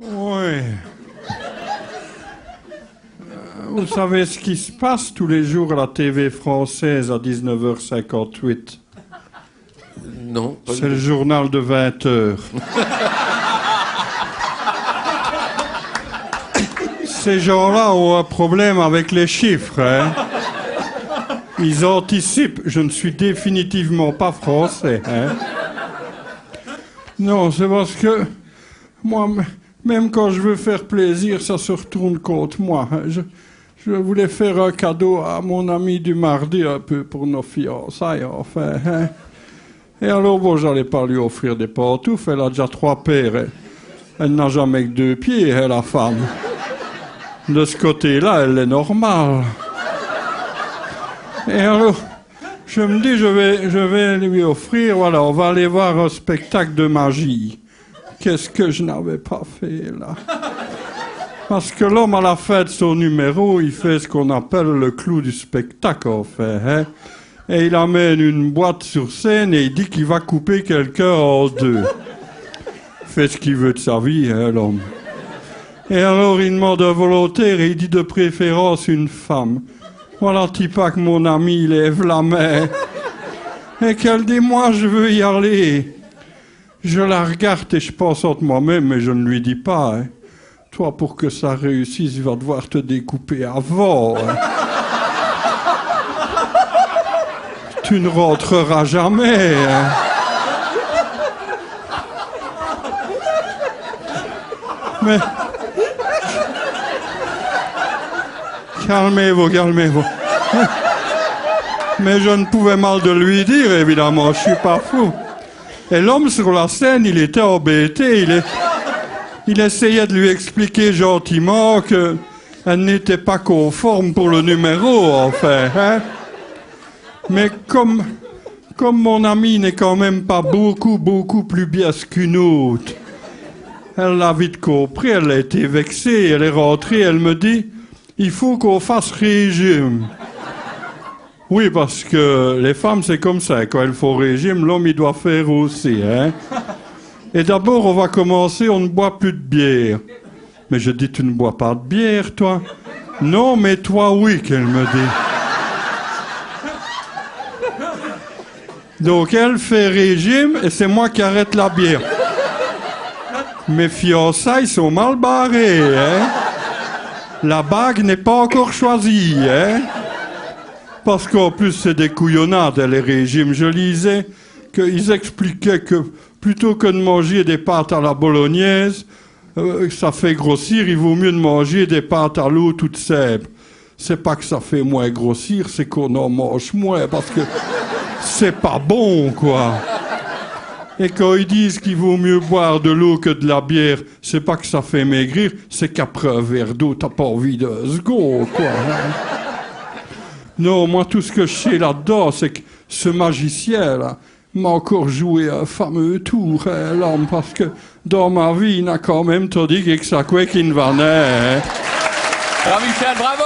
Oui. Vous savez ce qui se passe tous les jours à la TV française à 19h58? Non. C'est le journal de 20h. Ces gens-là ont un problème avec les chiffres, hein. Ils anticipent. Je ne suis définitivement pas français, hein. Non, c'est parce que moi, même quand je veux faire plaisir, ça se retourne contre moi. Je voulais faire un cadeau à mon ami du mardi, un peu pour nos fiançailles, enfin, hein. Et alors, bon, j'allais pas lui offrir des pantoufles, elle a déjà 3 paires. Elle n'a jamais que 2 pieds, hein, la femme. De ce côté-là, elle est normale. Et alors, je me dis, je vais lui offrir, voilà, on va aller voir un spectacle de magie. Qu'est-ce que je n'avais pas fait, là? Parce que l'homme, à la fin de son numéro, il fait ce qu'on appelle le clou du spectacle, en fait, hein. Et il amène une boîte sur scène et il dit qu'il va couper quelqu'un en 2. Il fait ce qu'il veut de sa vie, hein, l'homme. Et alors, il demande un volontaire et il dit de préférence une femme. Voilà, Tipac, mon ami, il lève la main. Et qu'elle dit, moi, je veux y aller. Je la regarde et je pense entre moi-même, mais je ne lui dis pas, hein. Toi, pour que ça réussisse, il va devoir te découper avant, hein. Tu ne rentreras jamais, hein. Mais... Calmez-vous, calmez-vous. Mais je ne pouvais mal de lui dire, évidemment, je suis pas fou. Et l'homme sur la scène, il était embêté, il essayait de lui expliquer gentiment qu'elle n'était pas conforme pour le numéro, en fait, hein. Mais comme mon amie n'est quand même pas beaucoup plus biaise qu'une autre, elle l'a vite compris, elle a été vexée, elle est rentrée, elle me dit, il faut qu'on fasse régime. Oui, parce que les femmes, c'est comme ça, quand elles font régime, l'homme, il doit faire aussi, hein. Et d'abord, on va commencer, on ne boit plus de bière. Mais je dis, tu ne bois pas de bière, toi? Non, mais toi, oui, qu'elle me dit. Donc, elle fait régime et c'est moi qui arrête la bière. Mes fiançailles sont mal barrées, hein. La bague n'est pas encore choisie, hein. Parce qu'en plus, c'est des couillonnades, les régimes. Je lisais qu'ils expliquaient que plutôt que de manger des pâtes à la bolognaise, ça fait grossir, il vaut mieux de manger des pâtes à l'eau toutes sèches. C'est pas que ça fait moins grossir, c'est qu'on en mange moins, parce que c'est pas bon, quoi. Et quand ils disent qu'il vaut mieux boire de l'eau que de la bière, c'est pas que ça fait maigrir, c'est qu'après un verre d'eau, t'as pas envie de second, quoi. Non, moi, tout ce que je sais là-dedans, c'est que ce magicien-là m'a encore joué un fameux tour, hein, l'homme, parce que dans ma vie, il n'a quand même tout dit que ça quoi qu'il ne va naître. Alors, Michel, bravo!